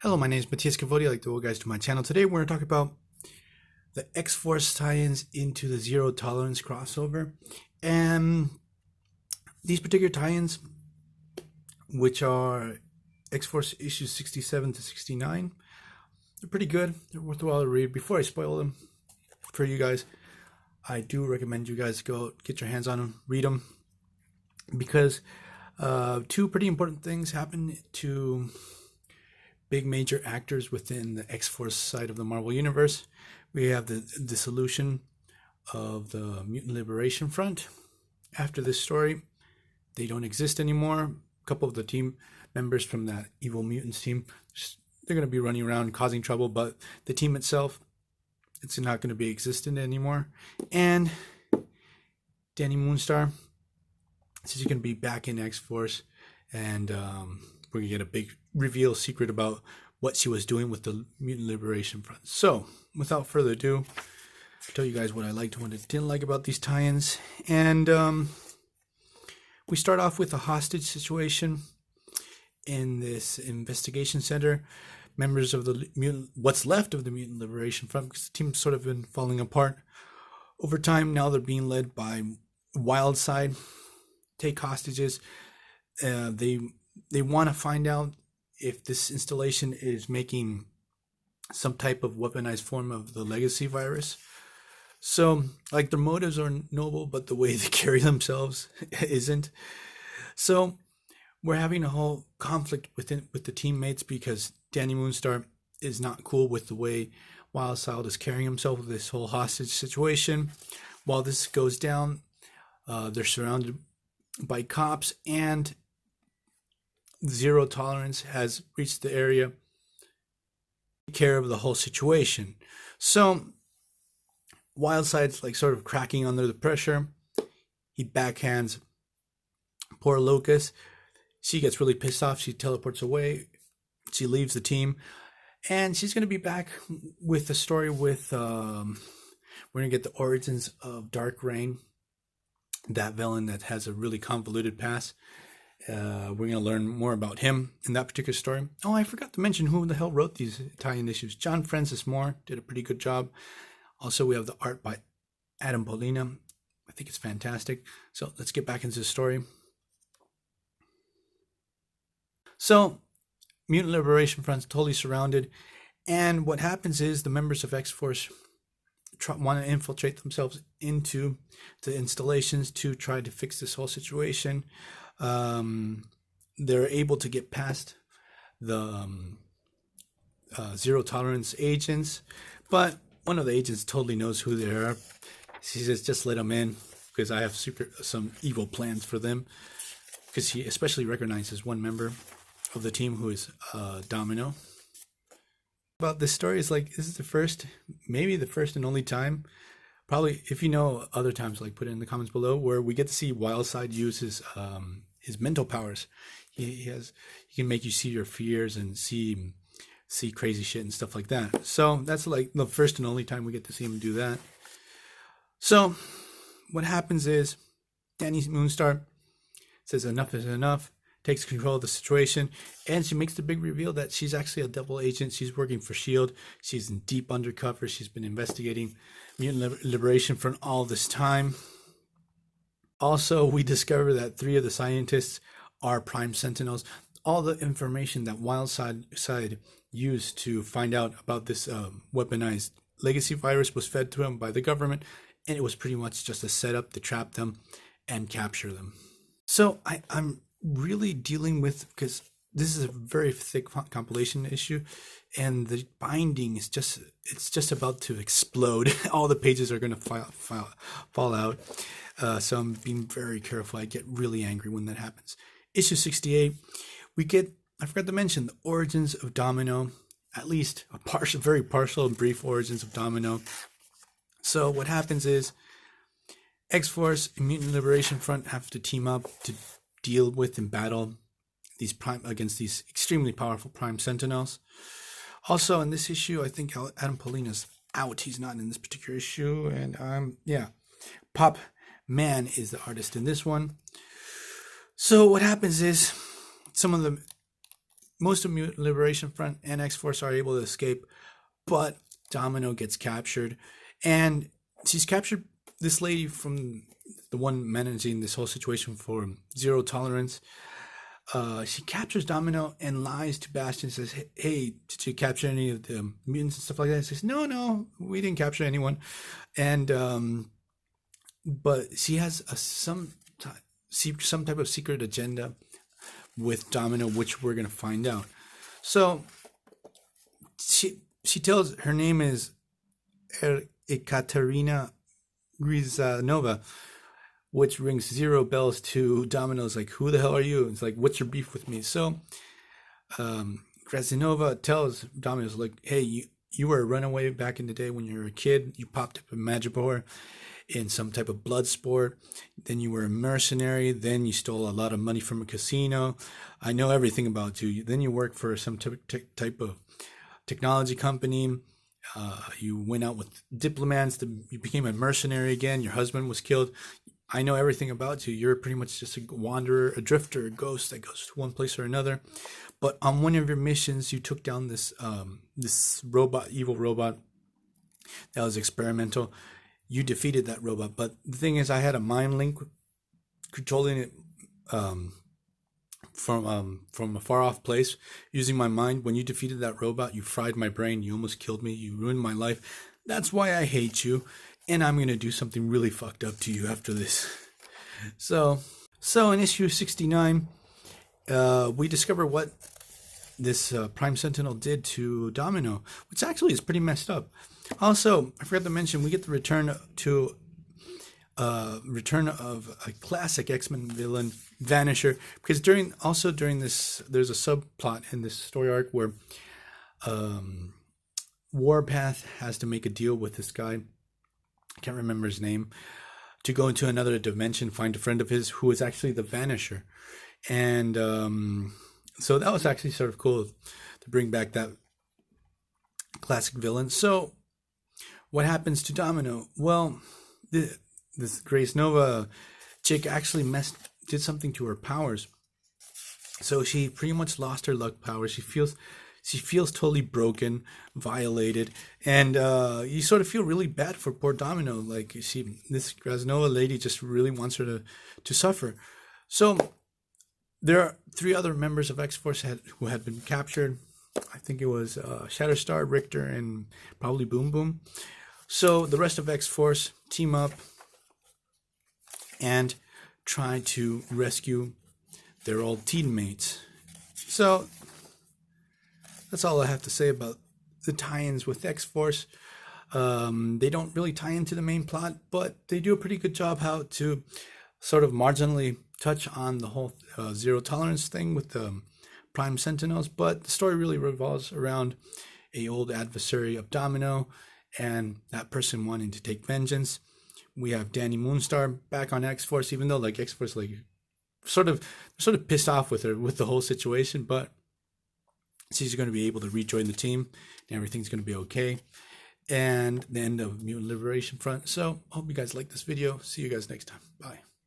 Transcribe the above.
Hello, my name is Matthias Cavodi. I'd like to welcome you guys to my channel. Today we're going to talk about the X-Force tie-ins into the Zero Tolerance crossover. And these particular tie-ins, which are X-Force issues 67 to 69, they're pretty good. They're worthwhile to read. Before I spoil them for you guys, I do recommend you guys go get your hands on them, read them, because two pretty important things happen to big major actors within the X-Force side of the Marvel Universe. We have the dissolution of the Mutant Liberation Front. After this story, they don't exist anymore. A couple of the team members from that evil mutants team, they're going to be running around causing trouble, but the team itself, it's not going to be existent anymore. And Dani Moonstar says she's going to be back in X-Force, and we're going to get a big reveal secret about what she was doing with the Mutant Liberation Front. So, without further ado, I'll tell you guys what I liked and what I didn't like about these tie-ins. And we start off with a hostage situation in this investigation center. Members of the mutant, what's left of the Mutant Liberation Front, because the team's sort of been falling apart over time. Now they're being led by Wildside, take hostages. They want to find out if this installation is making some type of weaponized form of the legacy virus. So, like, their motives are noble, but the way they carry themselves isn't. So, we're having a whole conflict with the teammates because Dani Moonstar is not cool with the way Wildside is carrying himself with this whole hostage situation. While this goes down, they're surrounded by cops, and Zero Tolerance has reached the area to take care of the whole situation. So Wildside's like sort of cracking under the pressure. He backhands poor Locust. She gets really pissed off. She teleports away. She leaves the team, and she's going to be back with the story with we're going to get the origins of Dark Reign, that villain that has a really convoluted past. We're going to learn more about him in that particular story. Oh, I forgot to mention who the hell wrote these tie-in issues. John Francis Moore did a pretty good job. Also, we have the art by Adam Polina. I think it's fantastic. So let's get back into the story. So, Mutant Liberation Front's totally surrounded. And what happens is the members of X-Force want to infiltrate themselves into the installations to try to fix this whole situation. They're able to get past the Zero Tolerance agents, but one of the agents totally knows who they are. He says, just let them in, because I have some evil plans for them, because he especially recognizes one member of the team who is Domino. About this story is like, this is the first, maybe the first and only time, probably, if you know other times, like, put it in the comments below, where we get to see Wildside use his mental powers. He can make you see your fears and see crazy shit and stuff like that. So that's like the first and only time we get to see him do that. So what happens is Dani Moonstar says enough is enough, takes control of the situation, and she makes the big reveal that she's actually a double agent. She's working for S.H.I.E.L.D. She's in deep undercover. She's been investigating Mutant Liberation Front all this time. Also, we discover that 3 of the scientists are Prime Sentinels. All the information that Wildside used to find out about this weaponized legacy virus was fed to him by the government, and it was pretty much just a setup to trap them and capture them. So I'm really dealing with, because this is a very thick compilation issue, and the binding is just about to explode. All the pages are going to fall out. So I'm being very careful. I get really angry when that happens. Issue 68, we get, I forgot to mention, the origins of Domino, at least a very partial and brief origins of Domino. So what happens is X-Force and Mutant Liberation Front have to team up to deal with and battle these against these extremely powerful Prime Sentinels. Also in this issue, I think Adam Polina's out. He's not in this particular issue, and Pop Man is the artist in this one. So what happens is some of the most of Mutant Liberation Front and X-Force are able to escape, but Domino gets captured, and she's captured this lady from the one managing this whole situation for Zero Tolerance. She captures Domino and lies to Bastion. Says, "Hey, did you capture any of the mutants and stuff like that?" He says, "No, we didn't capture anyone." And but she has some type of secret agenda with Domino, which we're gonna find out. So she tells her name is Ekaterina Grizanova, which rings zero bells to Domino's. Like, who the hell are you? It's like, what's your beef with me? So Grazanova tells Domino's, like, hey, you were a runaway back in the day when you were a kid. You popped up in Madripoor in some type of blood sport. Then you were a mercenary. Then you stole a lot of money from a casino. I know everything about you. Then you worked for some type of technology company. You went out with diplomats. You became a mercenary again. Your husband was killed. I know everything about you. You're pretty much just a wanderer, a drifter, a ghost that goes to one place or another. But on one of your missions, you took down this evil robot that was experimental. You defeated that robot. But the thing is, I had a mind link controlling it from a far off place using my mind. When you defeated that robot, you fried my brain. You almost killed me. You ruined my life. That's why I hate you. And I'm going to do something really fucked up to you after this. So in issue 69, we discover what this Prime Sentinel did to Domino, which actually is pretty messed up. Also, I forgot to mention, we get the return of a classic X-Men villain, Vanisher, because during this, there's a subplot in this story arc where Warpath has to make a deal with this guy, I can't remember his name, to go into another dimension, find a friend of his who is actually the Vanisher. And so that was actually sort of cool to bring back that classic villain. So what happens to Domino? Well, this Grace Nova chick actually did something to her powers. So she pretty much lost her luck powers. She feels totally broken, violated, and you sort of feel really bad for poor Domino. Like, this Graznova lady just really wants her to suffer. So there are 3 other members of X-Force who had been captured. I think it was Shatterstar, Richter, and probably Boom Boom. So the rest of X-Force team up and try to rescue their old teammates. So that's all I have to say about the tie-ins with X-Force. They don't really tie into the main plot, but they do a pretty good job how to sort of marginally touch on the whole Zero Tolerance thing with the Prime Sentinels. But the story really revolves around a old adversary of Domino and that person wanting to take vengeance. We have Danny Moonstar back on X-Force, even though like X-Force sort of pissed off with her with the whole situation, but she's going to be able to rejoin the team and everything's going to be okay. And the end of Mutant Liberation Front. So I hope you guys like this video. See you guys next time. Bye.